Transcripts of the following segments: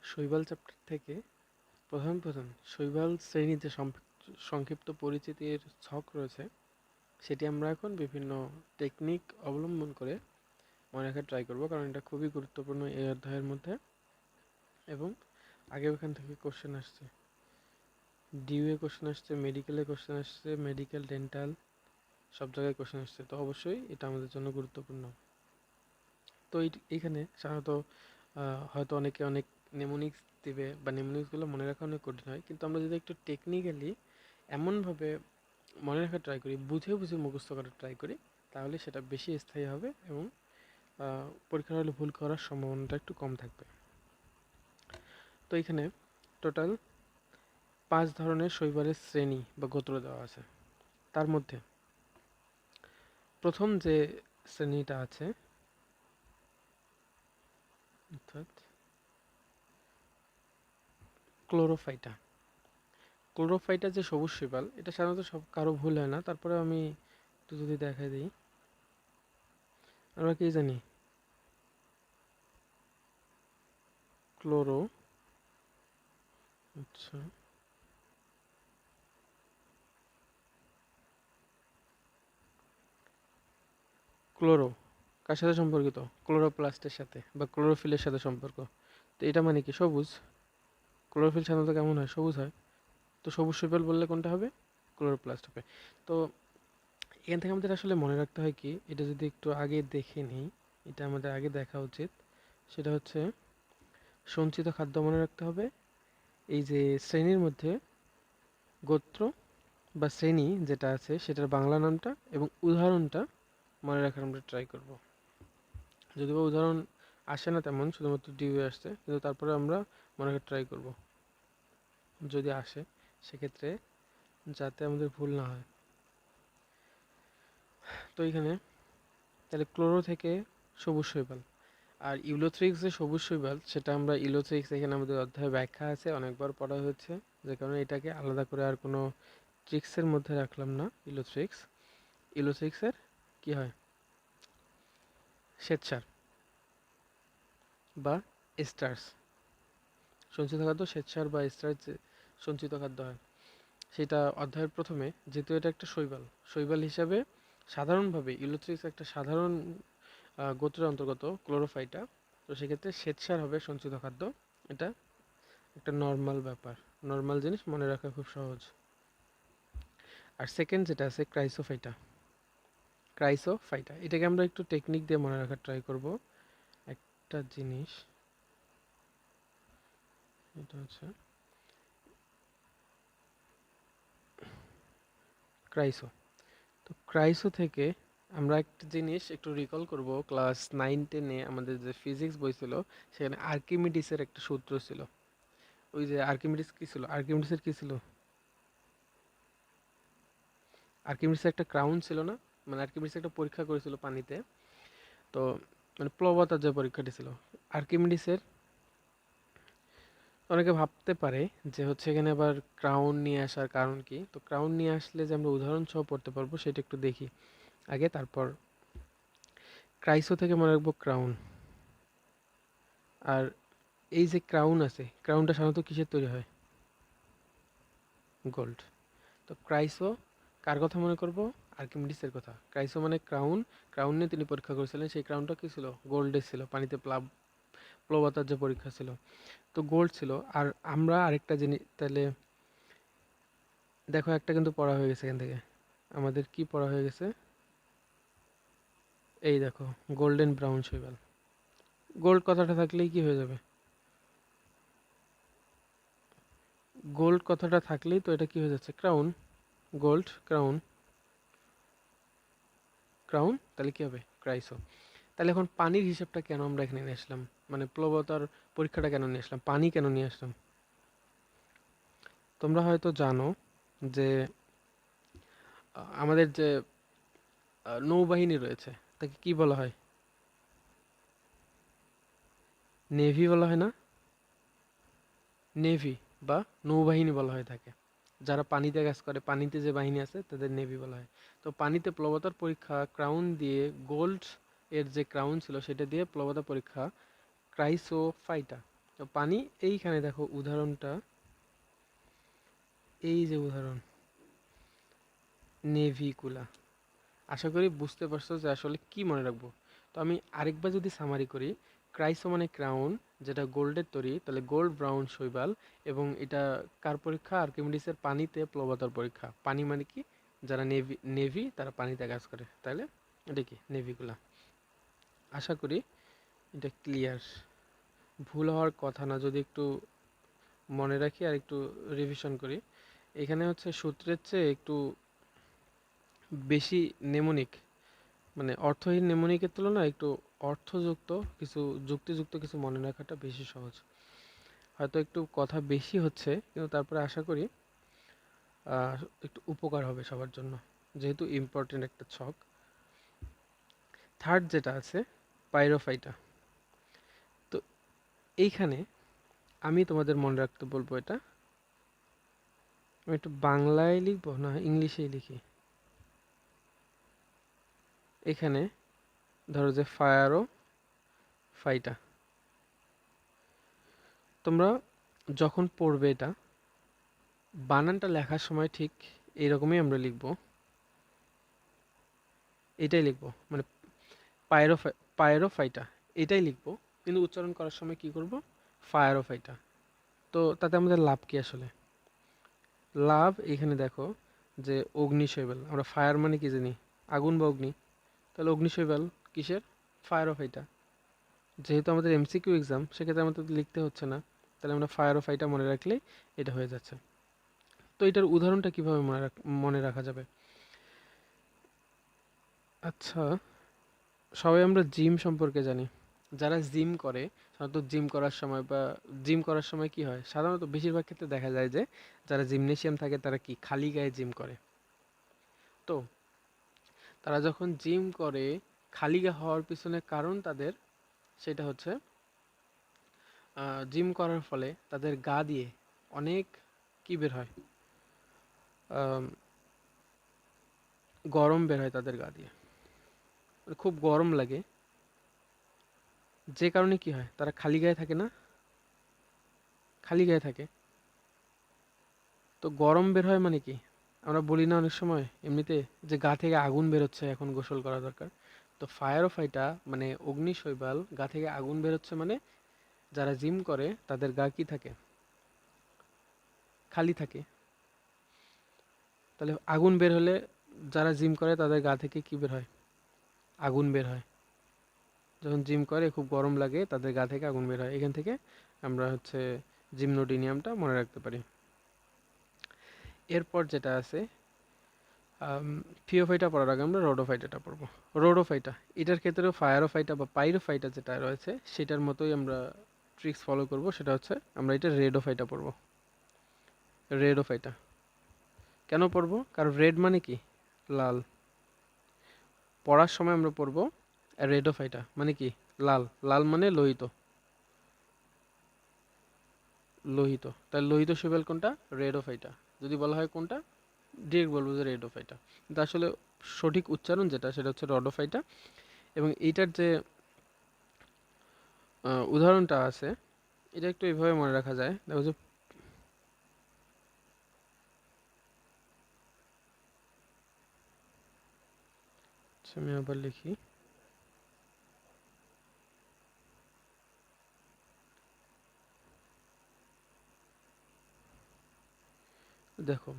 শৈবাল চ্যাপ্টার থেকে প্রথম শৈবাল শ্রেণীর যে সংক্ষিপ্ত পরিচিতির ছক রয়েছে সেটি আমরা এখন বিভিন্ন টেকনিক অবলম্বন করে মনে রাখার ট্রাই করব, কারণ এটা খুবই গুরুত্বপূর্ণ এই অধ্যায়ের মধ্যে। এবং আগে ওখান থেকে কোশ্চেন আসছে, ডিউএ কোশ্চেন আসছে, মেডিকেলে কোশ্চেন আসছে, মেডিকেল ডেন্টাল সব জায়গায় কোশ্চেন আসছে, তো অবশ্যই এটা আমাদের জন্য গুরুত্বপূর্ণ। তো এইখানে সাধারণত হয়তো অনেকে অনেক নেমোনিক্স দিবে বা নেমোনিক্সগুলো মনে রাখা অনেক কঠিন হয়, কিন্তু আমরা যদি একটু টেকনিক্যালি এমনভাবে মনে রাখার ট্রাই করি, বুঝে বুঝে মুখস্থ করার ট্রাই করি, তাহলে সেটা বেশি স্থায়ী হবে এবং পরীক্ষার হলে ভুল করার সম্ভাবনাটা একটু কম থাকবে। তো এখানে টোটাল 5 ধরনের শৈবালের শ্রেণী বা গোত্র দেওয়া আছে। তার মধ্যে প্রথম যে শ্রেণীটা আছে অর্থাৎ ক্লোরোফাইটা। ক্লোরোফাইটা যে সবুজ শৈবাল, এটা সাধারণত সব কারো ভুল হয় না, তারপরে আমি একটু যদি দেখাই দিই। আমরা কি জানি ক্লোরো, আচ্ছা, ক্লোরো কার সাথে সম্পর্কিত? ক্লোরোপ্লাস্টের সাথে বা ক্লোরোফিলের সাথে সম্পর্ক। তো এটা মানে কি সবুজ। ক্লোরোফিল সাধারণত কেমন হয়? সবুজ হয়। তো সবুজ শৈবাল বললে কোনটা হবে? ক্লোরোপ্লাস্ট হবে। তো এখান থেকে আমাদের আসলে মনে রাখতে হয় কি, এটা যদি একটু আগে দেখে নিই, এটা আমাদের আগে দেখা উচিত। সেটা হচ্ছে সঞ্চিত খাদ্য মনে রাখতে হবে। এই যে শ্রেণীর মধ্যে গোত্র বা শ্রেণী যেটা আছে সেটার বাংলা নামটা এবং উদাহরণটা মনে রাখার আমরা ট্রাই করব। যদিও উদাহরণ আসে না তেমন, শুধুমাত্র ডিউয়ে আসছে, কিন্তু তারপরে আমরা মনে রাখার ট্রাই করব যদি আসে, সেক্ষেত্রে যাতে আমাদের ভুল না হয়। তো এখানে তাহলে ক্লোরো থেকে সবুজ শৈবাল, আর ইউলোথ্রিক্স যে সবুজ শৈবাল সেটা আমরা ইউলোথ্রিক্স এখানে আমাদের অধ্যায়ে ব্যাখ্যা আছে, অনেকবার পড়া হয়েছে, যে কারণে এটাকে আলাদা করে আর কোনো ট্রিক্সের মধ্যে রাখলাম না। ইউলোথ্রিক্সের কি হয়? শ্বেতসার বা এস্টার্স, সঞ্চিত খাদ্য শ্বেতসার বা এস্টার্স যে সঞ্চিত খাদ্য হয়, সেটা অধ্যায়ের প্রথমে, যেহেতু এটা একটা শৈবাল, শৈবাল হিসাবে সাধারণভাবে ইউলোথ্রিক্স একটা সাধারণ গোত্রের অন্তর্গত ক্লোরোফাইটা, তো সেক্ষেত্রে শ্বেতসার হবে সঞ্চিত খাদ্য। এটা একটা নর্মাল ব্যাপার, নর্মাল জিনিস, মনে রাখা খুব সহজ। আর সেকেন্ড যেটা আছে ক্রাইসোফাইটা, এটাকে আমরা একটু টেকনিক দিয়ে মনে রাখার ট্রাই করব। একটা জিনিস, এটা হচ্ছে ক্রাইসো। তো ক্রাইসো থেকে আমরা একটা জিনিস একটু রিকল করব, ক্লাস 9-10-এ আমাদের যে ফিজিক্স বই ছিল, সেখানে আর্কিমিডিসের একটা সূত্র ছিল। ওই যে আর্কিমিডিস কি ছিল, আর্কিমিডিসের কি ছিল, আর্কিমিডিসের একটা ক্রাউন ছিল না? মানে আর্কিমিডিস একটা পরীক্ষা করেছিল পানিতে, তো মানে প্লবতার যে পরীক্ষাটি ছিল আর্কিমিডিসের, অনেকে ভাবতে পারে যে হচ্ছে এখানে আবার ক্রাউন নিয়ে আসার কারণ কি। তো ক্রাউন নিয়ে আসলে যে আমরা উদাহরণ সহ পড়তে পারবো সেটা একটু দেখি আগে, তারপর ক্রাইসো থেকে মনে রাখবো ক্রাউন। আর এই যে ক্রাউন আছে, ক্রাউনটা সাধারণত কিসের তৈরি হয়? গোল্ড। তো ক্রাইসো কার কথা মনে করব? আর্কিমিডিসের কথা। ক্রাইসো মানে ক্রাউন, ক্রাউন নিয়ে তিনি পরীক্ষা করেছিলেন, সেই ক্রাউনটা কি ছিল? গোল্ডের ছিল, পানিতে প্লবতার যে পরীক্ষা ছিল, তো গোল্ড ছিল। আর আমরা আরেকটা জিনিস তাহলে দেখো, একটা কিন্তু পড়া হয়ে গেছে এখান থেকে। আমাদের কি পড়া হয়ে গেছে? এই দেখো, গোল্ডেন ব্রাউন শৈবাল। গোল্ড কথাটা থাকলেই কি হয়ে যাবে? গোল্ড কথাটা থাকলেই তো এটা কি হয়ে যাচ্ছে? ক্রাউন। গোল্ড ক্রাউন, ক্রাউন, তাহলে কি হবে? ক্রাইসো। তাহলে এখন পানির হিসাবটা কেন আমরা এখানে নিয়ে আসলাম? মানে প্লবতার পরীক্ষাটা কেন নিয়ে আসলাম, পানি কেন নিয়ে আসলাম? তোমরা হয়তো জানো যে আমাদের যে নৌবাহিনী রয়েছে তাকে কি বলা হয়? নেভি বলা হয় না? নেভি বা নৌবাহিনী বলা হয় থাকে। যারা পানিতে কাজ করে, পানিতে যে বাহিনী আছে তাদের নেভি বলা হয়। তো পানিতে প্লবতার পরীক্ষা ক্রাউন দিয়ে, গোল্ড এর যে ক্রাউন ছিল সেটা দিয়ে প্লবতা পরীক্ষা, ক্রাইসোফাইটা। তো পানি, এইখানে দেখো উদাহরণটা, এই যে উদাহরণ নেভিকুলা, আশা করি বুঝতে পারছো যে আসলে কি মনে রাখবো। তো আমি আরেকবার যদি সামারি করি, ক্রাইসো মানে ক্রাউন, যেটা গোল্ডের তৈরি, তাহলে গোল্ড ব্রাউন শৈবাল। এবং এটা কার পরীক্ষা? আর্কিমিডিসের পানিতে প্লবতার পরীক্ষা। পানি মানে কি? যারা নেভি নেভি তারা পানিতে কাজ করে, তাহলে এটা কি নেভিগুলা। আশা করি এটা ক্লিয়ার। ভুল হওয়ার কথা না, যদি একটু মনে রাখি আর একটু রিভিশন করি। এখানে হচ্ছে সূত্রের চেয়ে একটু বেশি নেমোনিক, মানে অর্থহীন নেমোনিকের তুলনায় একটু অর্থযুক্ত কিছু, যুক্তিযুক্ত কিছু মনে রাখাটা বেশি সহজ। হয়তো একটু কথা বেশি হচ্ছে, কিন্তু তারপরে আশা করি একটু উপকার হবে সবার জন্য, যেহেতু ইম্পর্টেন্ট একটা ছক। থার্ড যেটা আছে পাইরোফাইটা। তো এইখানে আমি তোমাদের মনে রাখতে বলবো, এটা আমি একটু বাংলায় লিখবো না ইংলিশেই লিখি। এখানে ধরো যে ফায়ারো ফাইটা, তোমরা যখন পড়বে এটা বানানটা লেখার সময় ঠিক এইরকমই আমরা লিখবো, এটাই লিখবো, মানে পায়রোফাইটা এটাই লিখবো। কিন্তু উচ্চারণ করার সময় কি করব? ফায়ারোফাইটা। তো তাতে আমাদের লাভ কি আসলে? লাভ এখানে দেখো যে অগ্নিশৈবাল, আমরা ফায়ার মানে কি জানি? আগুন বা অগ্নি। তাহলে অগ্নিশৈবাল কিসের? ফায়ারোফাইটা। যেহেতু আমাদের এমসিকিউ এক্সাম, সেক্ষেত্রে আমাদের লিখতে হচ্ছে না, তাহলে আমরা ফায়ারোফাইটা মনে রাখলেই এটা হয়ে যাচ্ছে। তো এটার উদাহরণটা কিভাবে মনে রাখা যাবে? আচ্ছা, সবাই আমরা জিম সম্পর্কে জানি। যারা জিম করে, সাধারণত জিম করার সময় বা জিম করার সময় কি হয়, সাধারণত বেশিরভাগ ক্ষেত্রে দেখা যায় যে যারা জিমনেশিয়াম থাকে তারা কি খালি গায়ে জিম করে। তো তারা যখন জিম করে, খালি গা হওয়ার পিছনে কারণ তাদের, সেটা হচ্ছে জিম করার ফলে তাদের গা দিয়ে অনেক কি বের হয়, আম, গরম বের হয় তাদের গা দিয়ে, মানে খুব গরম লাগে। যে কারণে কি হয়, তারা খালি গায়ে থাকে না, খালি গায়ে থাকে। তো গরম বের হয় মানে কি, আমরা বলি না অনেক সময় এমনিতে যে গা থেকে আগুন বেরোচ্ছে, এখন গোসল করা দরকার। তো ফায়ার ফাইটা মানে অগ্নি শৈবাল, গা থেকে আগুন বেরোচ্ছে মানে যারা জিম করে তাদের গা কি থাকে? খালি থাকে। তাহলে আগুন বের হলে যারা জিম করে তাদের গা থেকে কি বের হয়? আগুন বের হয়। যখন জিম করে খুব গরম লাগে, তাদের গা থেকে আগুন বের হয়। এখান থেকে আমরা হচ্ছে জিমনোডিনিয়ামটা মনে রাখতে পারি। এরপর যেটা আছে, ফিওফাইটা পড়ার আগে আমরা রোডোফাইটাটা পড়বো। রোডোফাইটা, এটার ক্ষেত্রেও ফায়ারোফাইটা বা পাইরোফাইটা যেটা রয়েছে সেটার মতোই আমরা ট্রিক্স ফলো করব। সেটা হচ্ছে আমরা এটা রেডোফাইটা পড়বো। রেডোফাইটা কেন পড়বো? কারণ রেড মানে কি? লাল। পড়ার সময় আমরা পড়বো রেডোফাইটা মানে কি? লাল। লাল মানে লোহিত। লোহিত, তাহলে লোহিত শৈবাল কোনটা? রেডোফাইটা। যদি বলা হয় কোনটা, ডিরেক্ট বলবো যে রেডোফাইটা। কিন্তু আসলে সঠিক উচ্চারণ যেটা, সেটা হচ্ছে রডোফাইটা। এবং এইটার যে উদাহরণটা আছে, এটা একটু এইভাবে মনে রাখা যায়। দেখো যে, আচ্ছা, আমি আবার লিখি। দেখো,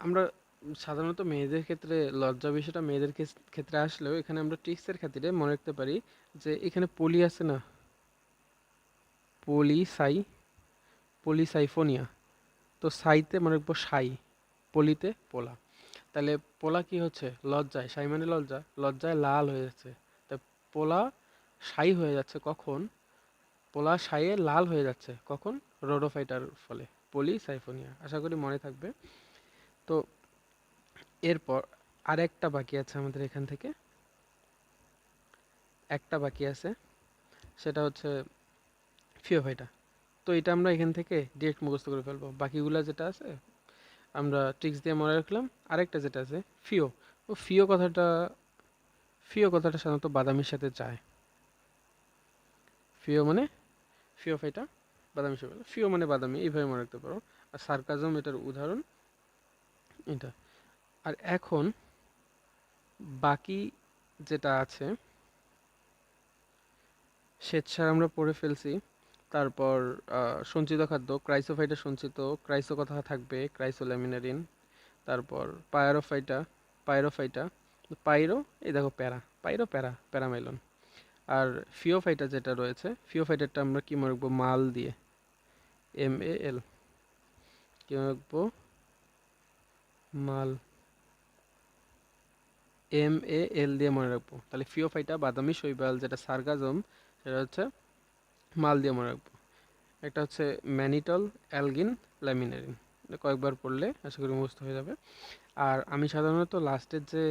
আমরা সাধারণত মেয়েদের ক্ষেত্রে লজ্জা বিষয়টা মেয়েদের ক্ষেত্রে আসলেও এখানে আমরা ট্রিক্সের খাতিরে মনে রাখতে পারি যে এখানে পলি আছে না, পলিসাই, পলিসাইফোনিয়া। তো সাইতে মনে রাখবো সাই, পলিতে পোলা। তাহলে পোলা কি হচ্ছে? লজ্জায়, সাই মানে লজ্জা, লজ্জায় লাল হয়ে যাচ্ছে। তাই পোলা সাই হয়ে যাচ্ছে কখন? পোলা সাইয়ে লাল হয়ে যাচ্ছে কখন? রোডোফাইটার ফলে, পলিসাইফোনিয়া। আশা করি মনে থাকবে। তো এরপর আরেকটা বাকি আছে আমাদের এখান থেকে, একটা বাকি আছে, সেটা হচ্ছে ফিওফাইটা। তো এটা আমরা এখান থেকে ডিরেক্ট মুখস্থ করে ফেলবো। বাকিগুলা যেটা আছে আমরা ট্রিক্স দিয়ে মনে রাখলাম। আরেকটা যেটা আছে ফিও, ও ফিও কথাটা, ফিও কথাটা সাধারণত বাদামির সাথে যায়। ফিও মানে ফিওফাইটা বাদামি শৈবাল, ফিও মানে বাদামি, এইভাবে মনে রাখতে পারো। আর সার্কাজম এটার উদাহরণ এটা। আর এখন বাকি যেটা আছে, শ্বেতসার আমরা পড়ে ফেলছি। তারপর সঞ্চিত খাদ্য, ক্রাইসোফাইটা সঞ্চিত, ক্রাইসো কথা থাকবে, ক্রাইসোল্যামিনারিন। তারপর পাইরোফাইটা, পাইরো, এই দেখো প্যারা, পাইরো প্যারা, প্যারামাইলন। আর ফিওফাইটা যেটা রয়েছে, ফিওফাইটারটা আমরা কি মনে রাখবো, মাল দিয়ে, MAL, কি মনে রাখবো, মাল, MAL দিয়ে মনে রাখবো। তাহলে ফিওফাইটা বাদামি শৈবাল, যেটা সার্গাজম সেটা হচ্ছে মাল দিয়ে মনে রাখবো। একটা হচ্ছে ম্যানিটল অ্যালগিন ল্যামিনারিন, কয়েকবার পড়লে আশা করি মুখস্থ হয়ে যাবে। আর আমি সাধারণত লাস্টের যে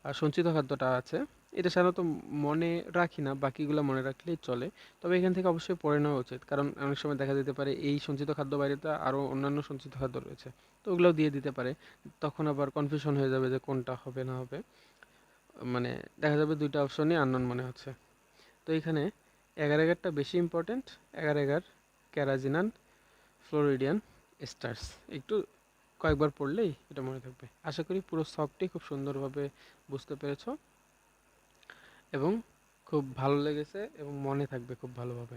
সঞ্চিত খাদ্যটা আছে, এটা সাধারণত মনে রাখি না, বাকিগুলো মনে রাখলেই চলে। তবে এখান থেকে অবশ্যই পড়ে নেওয়া উচিত, কারণ অনেক সময় দেখা যেতে পারে এই সঞ্চিত খাদ্য বাইরে তো আরও অন্যান্য সঞ্চিত খাদ্য রয়েছে, তো ওগুলোও দিয়ে দিতে পারে। তখন আবার কনফিউশন হয়ে যাবে যে কোনটা হবে না হবে, মানে দেখা যাবে দুইটা অপশনই আননোন মনে হচ্ছে। তো এখানে এগার এগারটা বেশি ইম্পর্টেন্ট, এগার এগার, ক্যারাজিনান, ফ্লোরিডিয়ান, স্টার্স, একটু কয়েকবার পড়লেই এটা মনে থাকবে। আশা করি পুরো সবটি খুব সুন্দরভাবে বুঝতে পেরেছো এবং খুব ভালো লেগেছে এবং মনে থাকবে খুব ভালোভাবে।